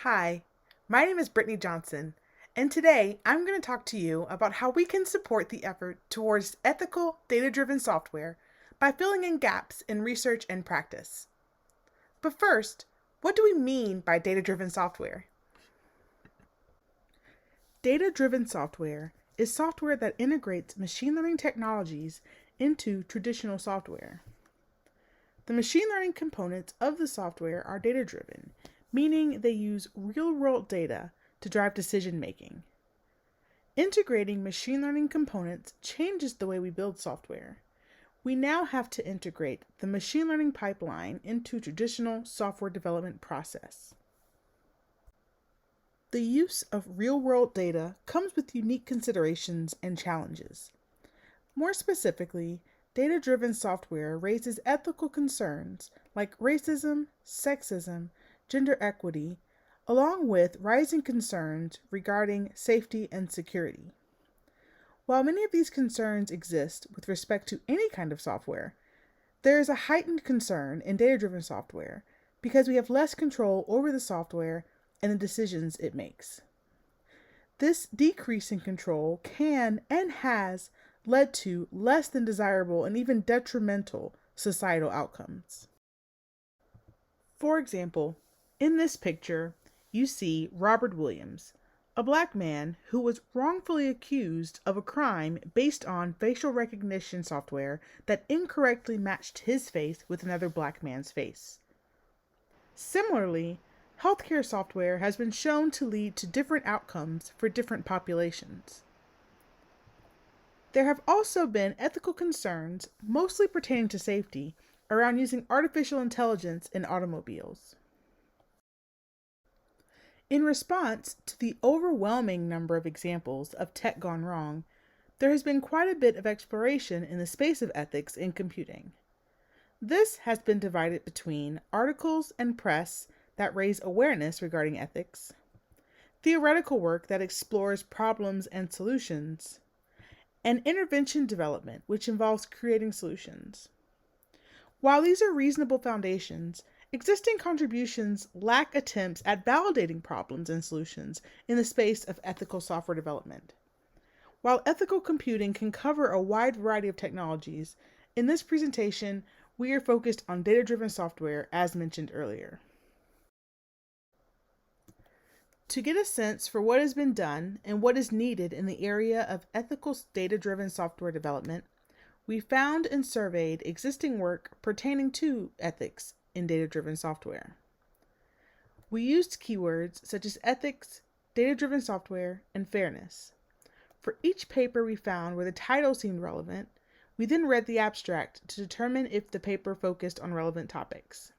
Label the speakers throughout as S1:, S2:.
S1: Hi, my name is Brittany Johnson, and today I'm going to talk to you about how we can support the effort towards ethical, data-driven software by filling in gaps in research and practice. But first, what do we mean by data-driven software? Data-driven software is software that integrates machine learning technologies into traditional software. The machine learning components of the software are data-driven, meaning they use real-world data to drive decision-making. Integrating machine learning components changes the way we build software. We now have to integrate the machine learning pipeline into traditional software development process. The use of real-world data comes with unique considerations and challenges. More specifically, data-driven software raises ethical concerns like racism, sexism, gender equity, along with rising concerns regarding safety and security. While many of these concerns exist with respect to any kind of software, there is a heightened concern in data-driven software because we have less control over the software and the decisions it makes. This decrease in control can and has led to less than desirable and even detrimental societal outcomes. For example, in this picture, you see Robert Williams, a black man who was wrongfully accused of a crime based on facial recognition software that incorrectly matched his face with another black man's face. Similarly, healthcare software has been shown to lead to different outcomes for different populations. There have also been ethical concerns, mostly pertaining to safety, around using artificial intelligence in automobiles. In response to the overwhelming number of examples of tech gone wrong, there has been quite a bit of exploration in the space of ethics in computing. This has been divided between articles and press that raise awareness regarding ethics, theoretical work that explores problems and solutions, and intervention development, which involves creating solutions. While these are reasonable foundations, existing contributions lack attempts at validating problems and solutions in the space of ethical software development. While ethical computing can cover a wide variety of technologies, in this presentation, we are focused on data-driven software as mentioned earlier. To get a sense for what has been done and what is needed in the area of ethical data-driven software development, we found and surveyed existing work pertaining to ethics in data-driven software. We used keywords such as ethics, data-driven software, and fairness. For each paper we found where the title seemed relevant, we then read the abstract to determine if the paper focused on relevant topics.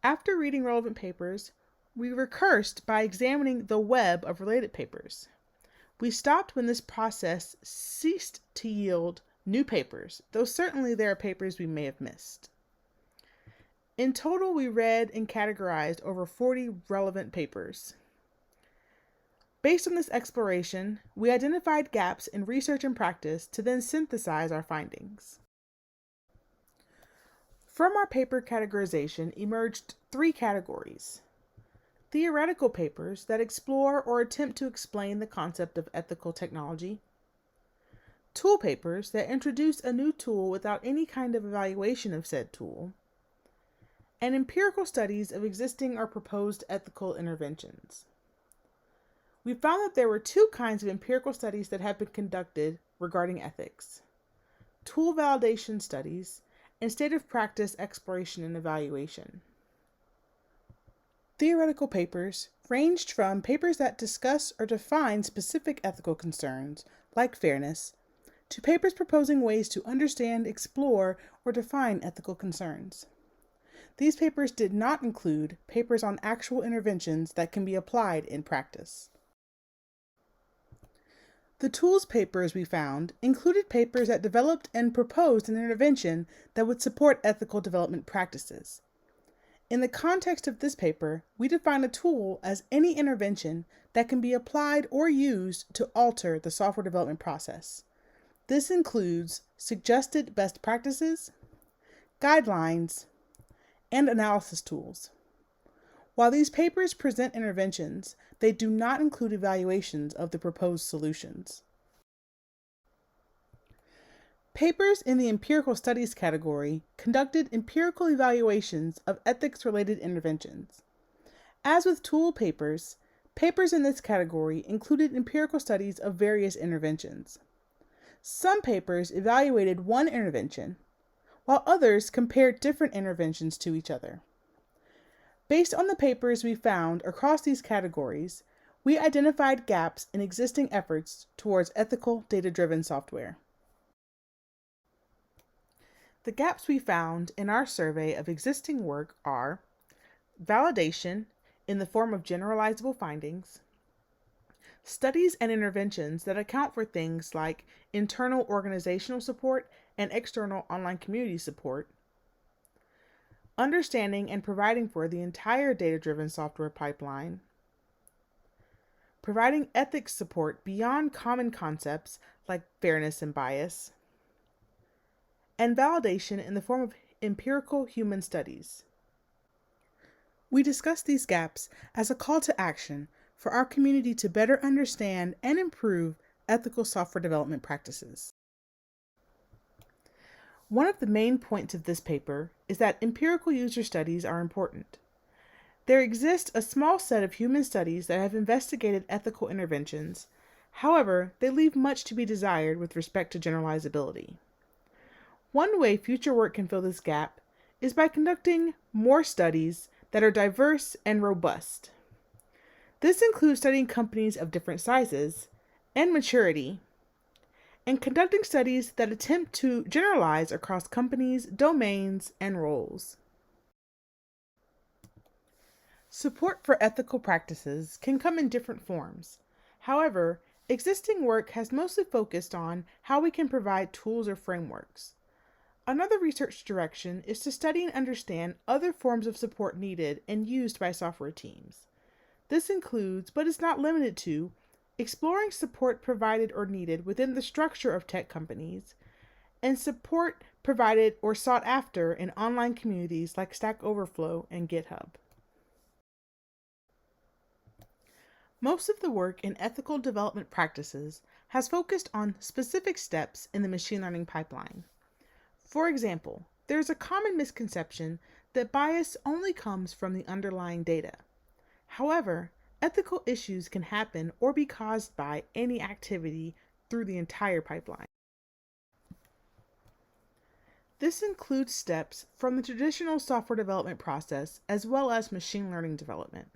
S1: After reading relevant papers, we recursed by examining the web of related papers. We stopped when this process ceased to yield new papers, though certainly there are papers we may have missed. In total, we read and categorized over 40 relevant papers. Based on this exploration, we identified gaps in research and practice to then synthesize our findings. From our paper categorization emerged 3 categories: theoretical papers that explore or attempt to explain the concept of ethical technology, tool papers that introduce a new tool without any kind of evaluation of said tool, and empirical studies of existing or proposed ethical interventions. We found that there were 2 kinds of empirical studies that have been conducted regarding ethics: tool validation studies and state of practice exploration and evaluation. Theoretical papers ranged from papers that discuss or define specific ethical concerns, like fairness, to papers proposing ways to understand, explore, or define ethical concerns. These papers did not include papers on actual interventions that can be applied in practice. The tools papers we found included papers that developed and proposed an intervention that would support ethical development practices. In the context of this paper, we define a tool as any intervention that can be applied or used to alter the software development process. This includes suggested best practices, guidelines, and analysis tools. While these papers present interventions, they do not include evaluations of the proposed solutions. Papers in the empirical studies category conducted empirical evaluations of ethics-related interventions. As with tool papers, papers in this category included empirical studies of various interventions. Some papers evaluated one intervention, while others compared different interventions to each other. Based on the papers we found across these categories, we identified gaps in existing efforts towards ethical data-driven software. The gaps we found in our survey of existing work are validation in the form of generalizable findings, studies and interventions that account for things like internal organizational support and external online community support, understanding and providing for the entire data-driven software pipeline, providing ethics support beyond common concepts like fairness and bias, and validation in the form of empirical human studies. We discuss these gaps as a call to action for our community to better understand and improve ethical software development practices. One of the main points of this paper is that empirical user studies are important. There exists a small set of human studies that have investigated ethical interventions. However, they leave much to be desired with respect to generalizability. One way future work can fill this gap is by conducting more studies that are diverse and robust. This includes studying companies of different sizes and maturity, and conducting studies that attempt to generalize across companies, domains, and roles. Support for ethical practices can come in different forms. However, existing work has mostly focused on how we can provide tools or frameworks. Another research direction is to study and understand other forms of support needed and used by software teams. This includes, but is not limited to, exploring support provided or needed within the structure of tech companies, and support provided or sought after in online communities like Stack Overflow and GitHub. Most of the work in ethical development practices has focused on specific steps in the machine learning pipeline. For example, there is a common misconception that bias only comes from the underlying data. However, ethical issues can happen or be caused by any activity through the entire pipeline. This includes steps from the traditional software development process as well as machine learning development.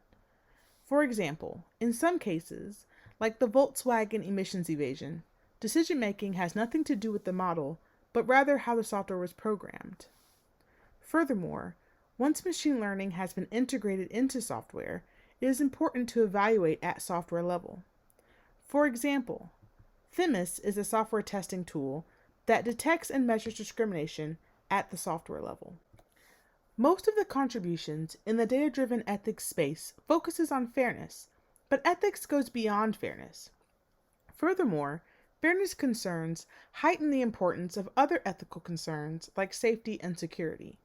S1: For example, in some cases, like the Volkswagen emissions evasion, decision-making has nothing to do with the model, but rather how the software was programmed. Furthermore, once machine learning has been integrated into software, it is important to evaluate at software level. For example, Themis is a software testing tool that detects and measures discrimination at the software level. Most of the contributions in the data-driven ethics space focuses on fairness, but ethics goes beyond fairness. Furthermore, fairness concerns heighten the importance of other ethical concerns like safety and security.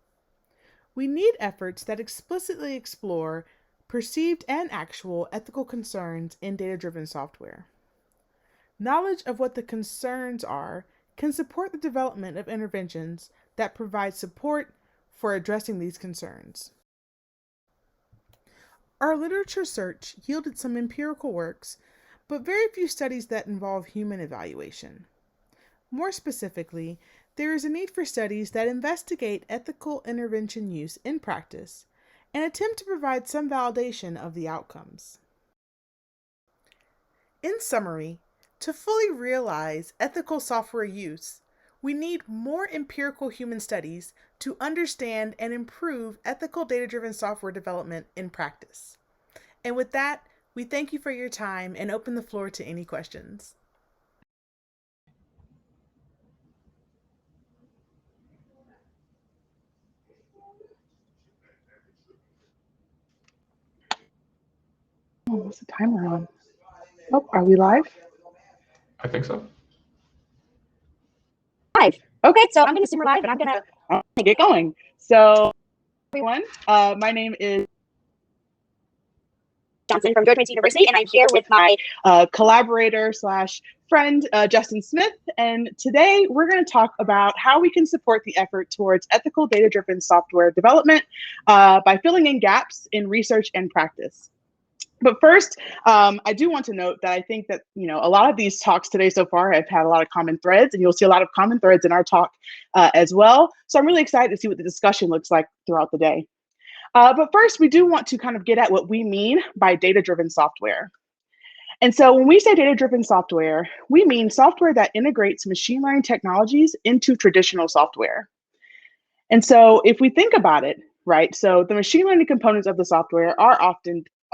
S1: We need efforts that explicitly explore perceived and actual ethical concerns in data-driven software. Knowledge of what the concerns are can support the development of interventions that provide support for addressing these concerns. Our literature search yielded some empirical works, but very few studies that involve human evaluation. More specifically, there is a need for studies that investigate ethical intervention use in practice and attempt to provide some validation of the outcomes. In summary, to fully realize ethical software use, we need more empirical human studies to understand and improve ethical data-driven software development in practice. And with that, we thank you for your time and open the floor to any questions. Oh, what's the timer on? Oh, are we live?
S2: I think so.
S3: Live. Okay, so I'm going to assume we're live, and I'm going to get going. So, everyone, my name is Johnson from George Mason University, and I'm here with my
S4: collaborator slash friend, Justin Smith. And today we're going to talk about how we can support the effort towards ethical data-driven software development by filling in gaps in research and practice. But first, I do want to note that I think that, a lot of these talks today so far have had a lot of common threads, and you'll see a lot of common threads in our talk as well. So I'm really excited to see what the discussion looks like throughout the day. But first, we do want to kind of get at what we mean by data-driven software. And so when we say data-driven software, we mean software that integrates machine learning technologies into traditional software. And so if we think about it, right, so the machine learning components of the software are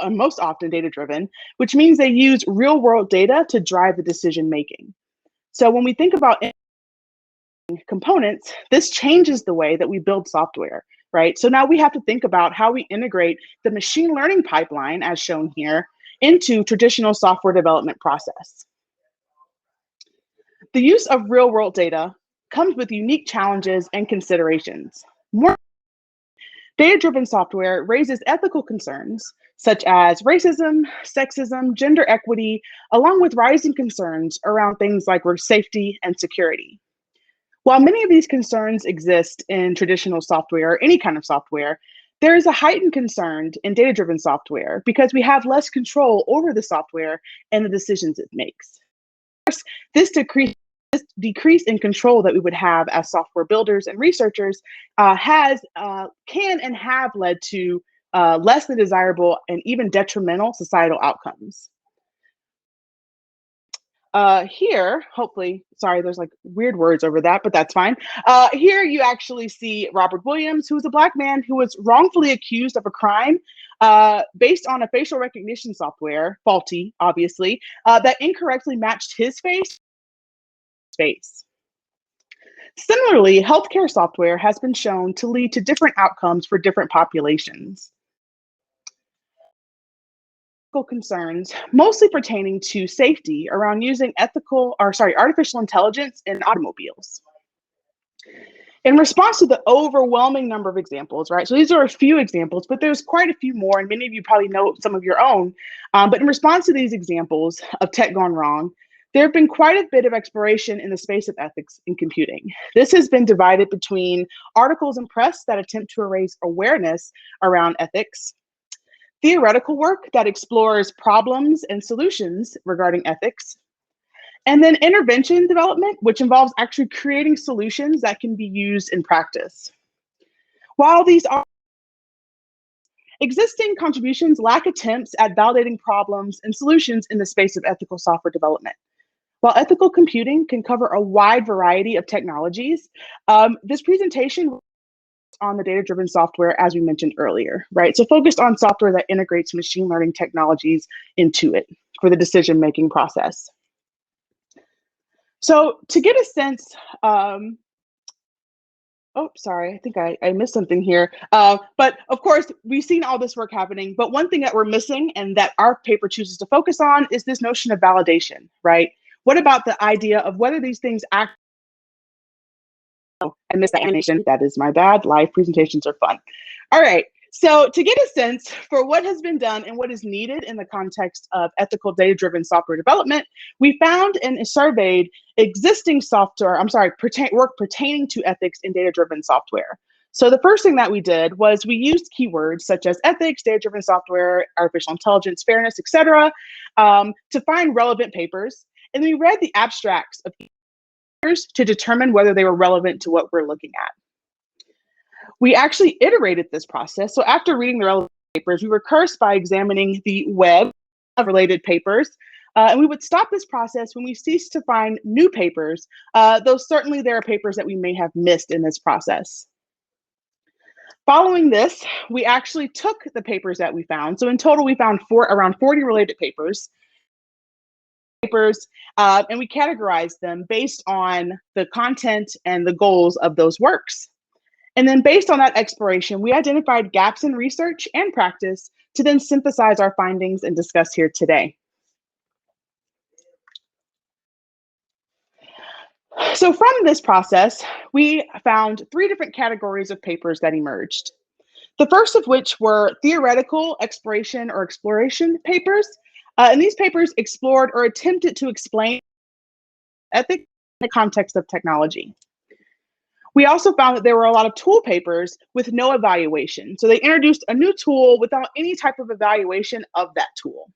S4: most often data-driven, which means they use real-world data to drive the decision-making. So when we think about components, this changes the way that we build software, right? So now we have to think about how we integrate the machine learning pipeline, as shown here, into traditional software development process. The use of real-world data comes with unique challenges and considerations. More data-driven software raises ethical concerns such as racism, sexism, gender equity, along with rising concerns around things like safety and security. While many of these concerns exist in traditional software or any kind of software, there is a heightened concern in data-driven software because we have less control over the software and the decisions it makes. Of course, this decrease in control that we would have as software builders and researchers can and have led to less than desirable and even detrimental societal outcomes. Here, hopefully, sorry, there's like weird words over that, but that's fine. Here you actually see Robert Williams, who was a Black man who was wrongfully accused of a crime based on a facial recognition software, faulty, obviously, that incorrectly matched his face. Similarly, healthcare software has been shown to lead to different outcomes for different populations. Concerns mostly pertaining to safety around using artificial intelligence in automobiles. In response to the overwhelming number of examples, right? So these are a few examples, but there's quite a few more, and many of you probably know some of your own. But in response to these examples of tech gone wrong, there have been quite a bit of exploration in the space of ethics in computing. This has been divided between articles and press that attempt to raise awareness around ethics, theoretical work that explores problems and solutions regarding ethics, and then intervention development, which involves actually creating solutions that can be used in practice. While these are existing contributions lack attempts at validating problems and solutions in the space of ethical software development. While ethical computing can cover a wide variety of technologies, this presentation on the data-driven software, as we mentioned earlier, right? So focused on software that integrates machine learning technologies into it for the decision-making process. So to get a sense, oh, sorry, I think I missed something here. But of course, we've seen all this work happening, but one thing that we're missing and that our paper chooses to focus on is this notion of validation, right? What about the idea of whether these things actually... I missed that animation. That is my bad. Live presentations are fun. All right. So to get a sense for what has been done and what is needed in the context of ethical data-driven software development, we found and surveyed existing work pertaining to ethics in data-driven software. So the first thing that we did was we used keywords such as ethics, data-driven software, artificial intelligence, fairness, etc., to find relevant papers. And we read the abstracts of to determine whether they were relevant to what we're looking at. We actually iterated this process. So after reading the relevant papers, we recursed by examining the web of related papers. And we would stop this process when we cease to find new papers, though certainly there are papers that we may have missed in this process. Following this, we actually took the papers that we found. So in total, we found around 40 related papers. And we categorized them based on the content and the goals of those works. And then based on that exploration, we identified gaps in research and practice to then synthesize our findings and discuss here today. So from this process, we found 3 different categories of papers that emerged. The first of which were theoretical exploration or exploration papers. And these papers explored or attempted to explain ethics in the context of technology. We also found that there were a lot of tool papers with no evaluation. So they introduced a new tool without any type of evaluation of that tool.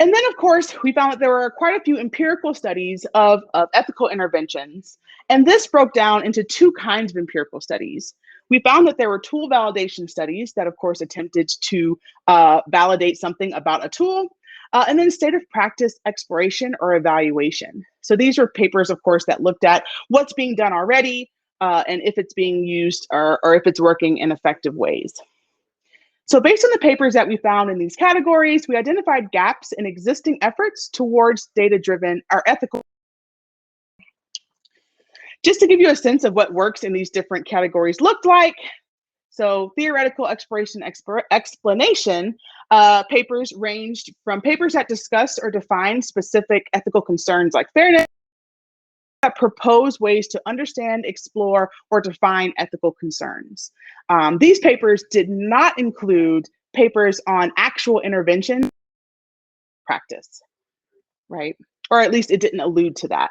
S4: And then, of course, we found that there were quite a few empirical studies of ethical interventions. And this broke down into two kinds of empirical studies. We found that there were tool validation studies that, of course, attempted to validate something about a tool, and then state of practice exploration or evaluation. So these are papers, of course, that looked at what's being done already and if it's being used or if it's working in effective ways. So based on the papers that we found in these categories, we identified gaps in existing efforts towards data-driven or ethical. Just to give you a sense of what works in these different categories looked like. So theoretical exploration explanation papers ranged from papers that discuss or define specific ethical concerns like fairness, that propose ways to understand, explore, or define ethical concerns. These papers did not include papers on actual intervention practice, right? Or at least it didn't allude to that.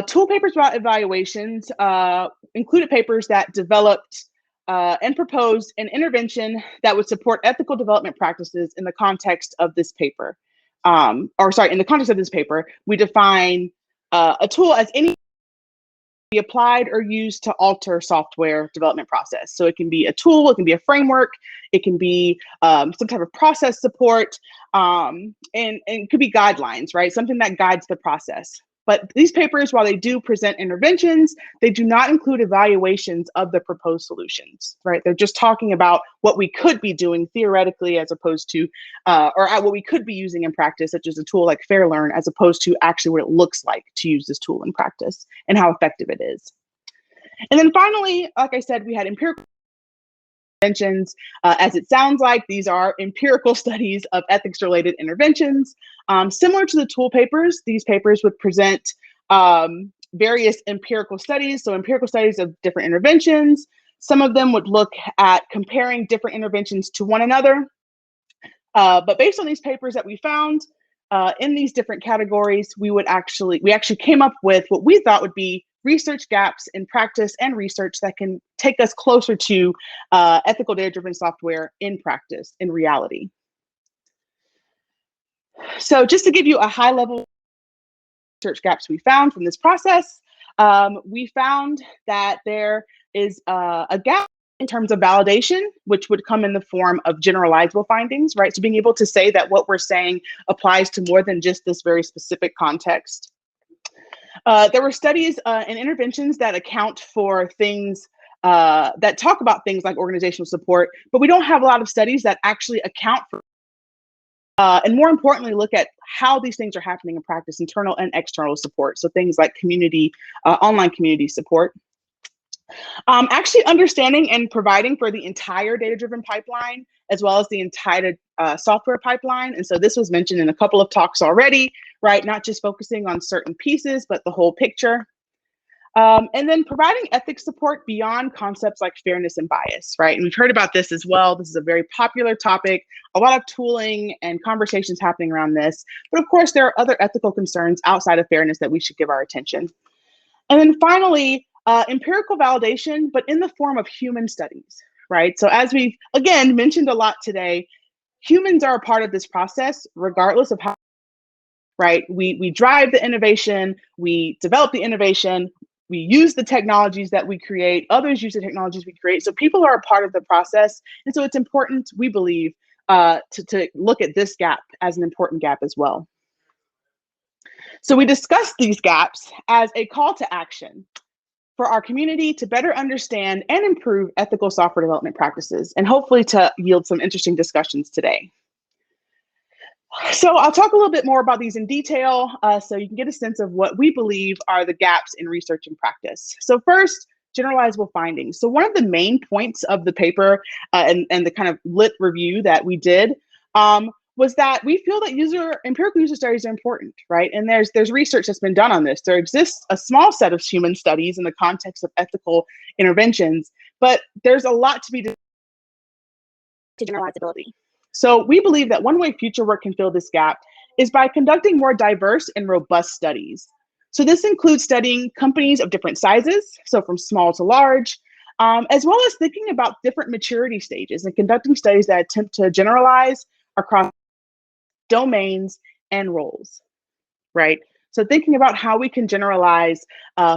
S4: Tool papers about evaluations included papers that developed and proposed an intervention that would support ethical development practices in the context of this paper. In the context of this paper, we define a tool as any be applied or used to alter software development process. So it can be a tool, it can be a framework, it can be some type of process support, and it could be guidelines, right? Something that guides the process. But these papers, while they do present interventions, they do not include evaluations of the proposed solutions, right? They're just talking about what we could be doing theoretically as opposed to, or what we could be using in practice, such as a tool like FairLearn, as opposed to actually what it looks like to use this tool in practice and how effective it is. And then finally, like I said, we had empirical interventions. As it sounds like, these are empirical studies of ethics-related interventions. Similar to the tool papers, these papers would present various empirical studies, so empirical studies of different interventions. Some of them would look at comparing different interventions to one another. But based on these papers that we found in these different categories, we actually came up with what we thought would be research gaps in practice and research that can take us closer to ethical data-driven software in practice, in reality. So just to give you a high level research gaps we found from this process, we found that there is a gap in terms of validation, which would come in the form of generalizable findings, right? So being able to say that what we're saying applies to more than just this very specific context. There were studies and interventions that account for things that talk about things like organizational support, but we don't have a lot of studies that actually account for and more importantly, look at how these things are happening in practice, internal and external support. So things like community, online community support. Actually understanding and providing for the entire data-driven pipeline, as well as the entire software pipeline. And so this was mentioned in a couple of talks already, right? Not just focusing on certain pieces, but the whole picture. And then providing ethics support beyond concepts like fairness and bias, right? And we've heard about this as well. This is a very popular topic, a lot of tooling and conversations happening around this. But of course, there are other ethical concerns outside of fairness that we should give our attention. And then finally, empirical validation, but in the form of human studies, right? So as we've, again, mentioned a lot today, humans are a part of this process, regardless of how, right? We drive the innovation, we develop the innovation, we use the technologies that we create, others use the technologies we create. So people are a part of the process. And so it's important, we believe, to look at this gap as an important gap as well. So we discussed these gaps as a call to action for our community to better understand and improve ethical software development practices, and hopefully to yield some interesting discussions today. So I'll talk a little bit more about these in detail so you can get a sense of what we believe are the gaps in research and practice. So first, generalizable findings. So one of the main points of the paper and the kind of lit review that we did was that we feel that empirical user studies are important, right? And there's research that's been done on this. There exists a small set of human studies in the context of ethical interventions, but there's a lot to be
S3: to generalizability.
S4: So we believe that one way future work can fill this gap is by conducting more diverse and robust studies. So this includes studying companies of different sizes, so from small to large, as well as thinking about different maturity stages and conducting studies that attempt to generalize across domains and roles, right? So thinking about how we can generalize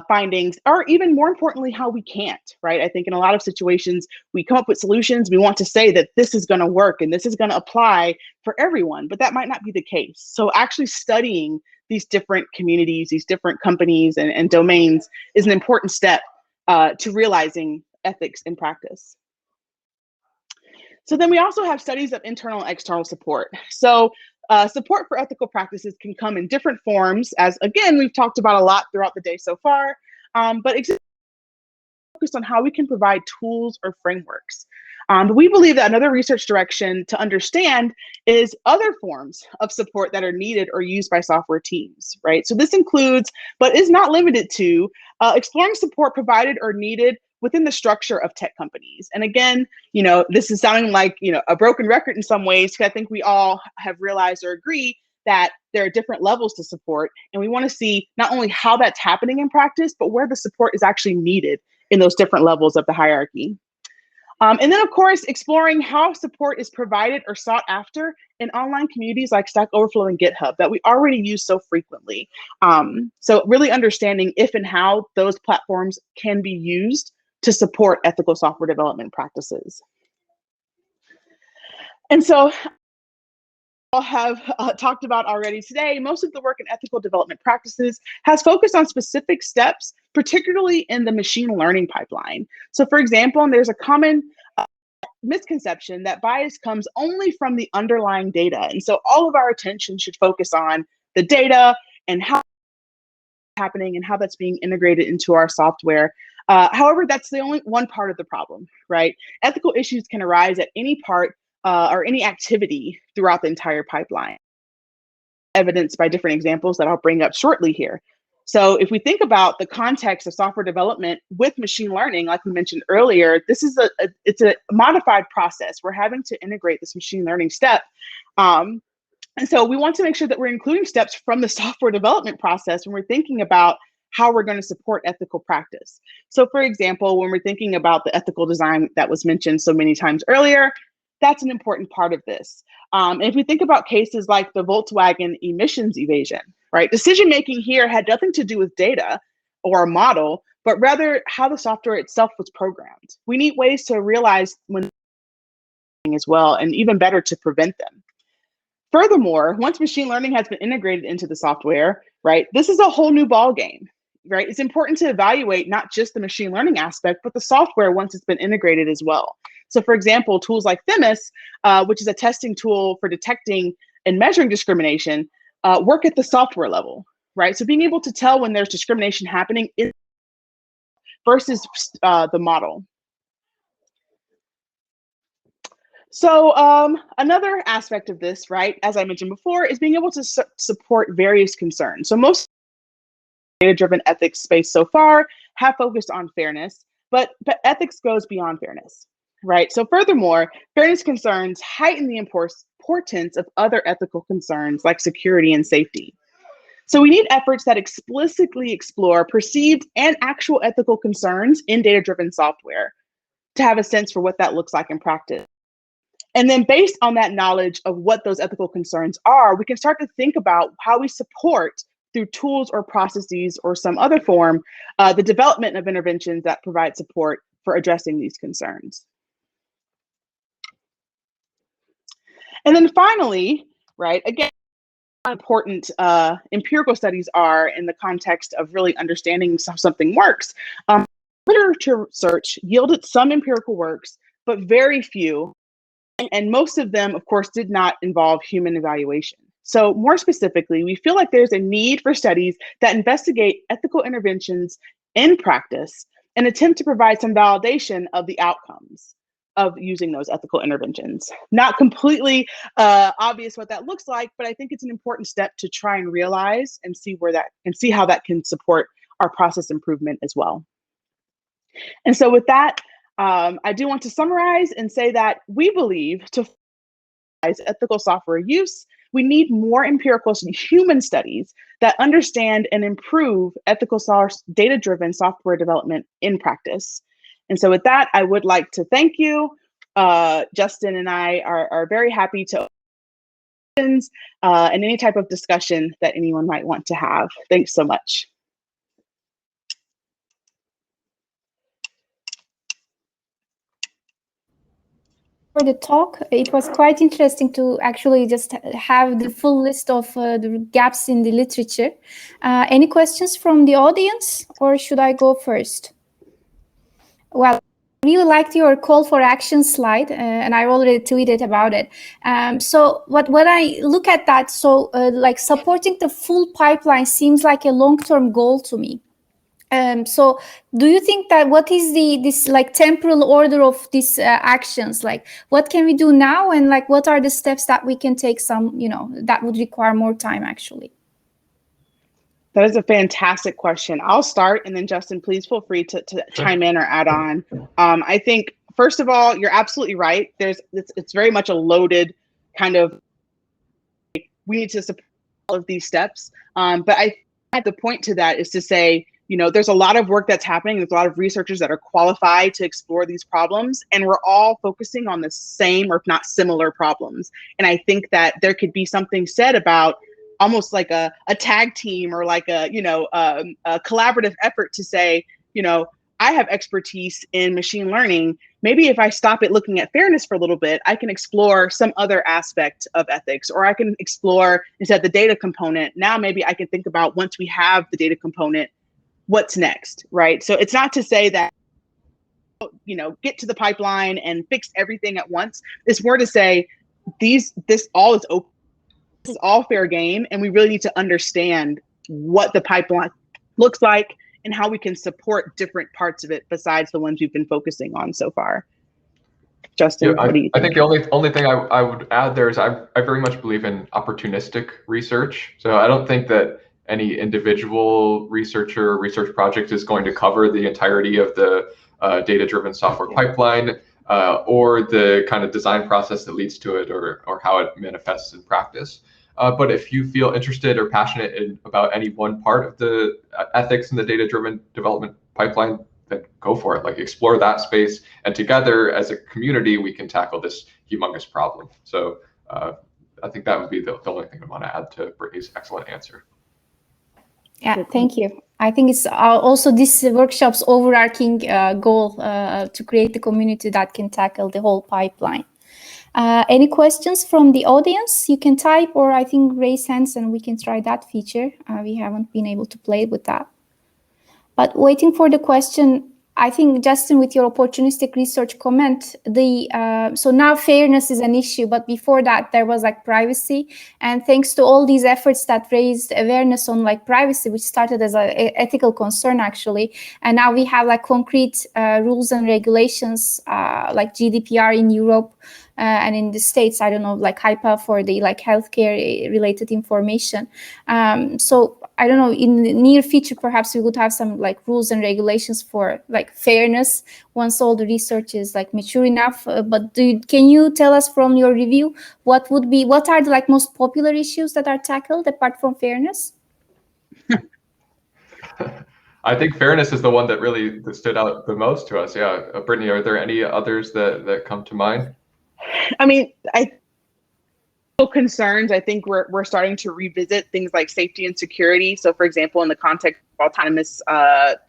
S4: findings, or even more importantly, how we can't, right? I think in a lot of situations, we come up with solutions, we want to say that this is gonna work and this is gonna apply for everyone, but that might not be the case. So actually studying these different communities, these different companies and domains is an important step to realizing ethics in practice. So then we also have studies of internal and external support. So support for ethical practices can come in different forms, as again, we've talked about a lot throughout the day so far, but focused on how we can provide tools or frameworks. We believe that another research direction to understand is other forms of support that are needed or used by software teams, right? So this includes, but is not limited to, exploring support provided or needed within the structure of tech companies. And again, this is sounding like, a broken record in some ways, because I think we all have realized or agree that there are different levels to support. And we want to see not only how that's happening in practice, but where the support is actually needed in those different levels of the hierarchy. And then, of course, exploring how support is provided or sought after in online communities like Stack Overflow and GitHub that we already use so frequently. So really understanding if and how those platforms can be used to support ethical software development practices. And so have talked about already today, most of the work in ethical development practices has focused on specific steps, particularly in the machine learning pipeline. So for example, there's a common misconception that bias comes only from the underlying data. And so all of our attention should focus on the data and how it's happening and how that's being integrated into our software. However, that's the only one part of the problem, right? Ethical issues can arise at any part or any activity throughout the entire pipeline, evidenced by different examples that I'll bring up shortly here. So if we think about the context of software development with machine learning, like we mentioned earlier, this is it's a modified process. We're having to integrate this machine learning step. And so we want to make sure that we're including steps from the software development process when we're thinking about how we're going to support ethical practice. So for example, when we're thinking about the ethical design that was mentioned so many times earlier, that's an important part of this. And if we think about cases like the Volkswagen emissions evasion, right? Decision-making here had nothing to do with data or a model, but rather how the software itself was programmed. We need ways to realize when as well, and even better to prevent them. Furthermore, once machine learning has been integrated into the software, right, this is a whole new ball game, right? It's important to evaluate not just the machine learning aspect, but the software once it's been integrated as well. So for example, tools like Themis, which is a testing tool for detecting and measuring discrimination, work at the software level, right? So being able to tell when there's discrimination happening versus the model. So another aspect of this, right, as I mentioned before, is being able to support various concerns. So most data-driven ethics space so far have focused on fairness, but ethics goes beyond fairness, right? So furthermore, fairness concerns heighten the importance of other ethical concerns like security and safety. So we need efforts that explicitly explore perceived and actual ethical concerns in data-driven software to have a sense for what that looks like in practice. And then based on that knowledge of what those ethical concerns are, we can start to think about how we support through tools or processes or some other form, the development of interventions that provide support for addressing these concerns. And then finally, right, again, how important empirical studies are in the context of really understanding how something works. Literature research yielded some empirical works, but very few. And most of them, of course, did not involve human evaluation. So more specifically, we feel like there's a need for studies that investigate ethical interventions in practice and attempt to provide some validation of the outcomes of using those ethical interventions. Not completely obvious what that looks like, but I think it's an important step to try and realize and see how that can support our process improvement as well. And so with that, I do want to summarize and say that we believe to ethical software use, we need more empirical human studies that understand and improve ethical data-driven software development in practice. And so with that, I would like to thank you. Justin and I are very happy to and any type of discussion that anyone might want to have. Thanks so much.
S5: For the talk. It was quite interesting to actually just have the full list of the gaps in the literature. Any questions from the audience, or should I go first? Well, I really liked your call for action slide, and I already tweeted about it. So when I look at that, so like supporting the full pipeline seems like a long-term goal to me. So do you think that what is this like temporal order of these actions? Like what can we do now, and like what are the steps that we can take that would require more time actually?
S4: That is a fantastic question. I'll start, and then Justin, please feel free to chime in or add on. I think, first of all, you're absolutely right. It's very much a loaded kind of, we need to support all of these steps. But I think the point to that is to say, there's a lot of work that's happening. There's a lot of researchers that are qualified to explore these problems, and we're all focusing on the same or if not similar problems. And I think that there could be something said about almost like a tag team or like a collaborative effort to say, I have expertise in machine learning. Maybe if I stop at looking at fairness for a little bit, I can explore some other aspect of ethics, or I can explore instead the data component. Now maybe I can think about, once we have the data component, what's next, right? So it's not to say that, get to the pipeline and fix everything at once. It's more to say this all is open. This is all fair game, and we really need to understand what the pipeline looks like and how we can support different parts of it besides the ones we've been focusing on so far. Justin, what do you think?
S2: I think the only thing I would add there is I very much believe in opportunistic research. So I don't think that any individual researcher or research project is going to cover the entirety of the data-driven software pipeline or the kind of design process that leads to it, or how it manifests in practice. But if you feel interested or passionate about any one part of the ethics in the data-driven development pipeline, then go for it. Like, explore that space, and together as a community, we can tackle this humongous problem. So I think that would be the only thing I want to add to Brittany's excellent answer.
S5: Yeah, thank you. I think it's also this workshop's overarching goal to create the community that can tackle the whole pipeline. Any questions from the audience? You can type, or I think raise hands, and we can try that feature. We haven't been able to play with that. But waiting for the question, I think, Justin, with your opportunistic research comment, so now fairness is an issue, but before that there was like privacy. And thanks to all these efforts that raised awareness on like privacy, which started as an ethical concern actually, and now we have like concrete rules and regulations like GDPR in Europe. And in the States, I don't know, like HIPAA for the like healthcare related information. So I don't know, in the near future, perhaps we would have some like rules and regulations for like fairness once all the research is like mature enough. But can you tell us from your review what are the like most popular issues that are tackled apart from fairness?
S2: I think fairness is the one that really stood out the most to us. Yeah, Brittany, are there any others that come to mind?
S4: I mean, concerns. I think we're starting to revisit things like safety and security. So, for example, in the context of autonomous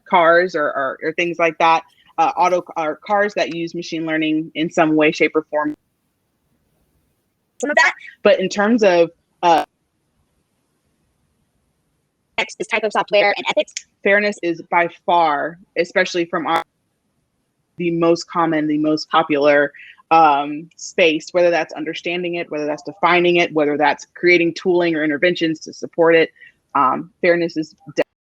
S4: cars or things like that, cars that use machine learning in some way, shape, or form. Some of that. But in terms of
S3: This type of software and ethics,
S4: fairness is by far, especially from the most common, the most popular space, whether that's understanding it, whether that's defining it, whether that's creating tooling or interventions to support it. Fairness is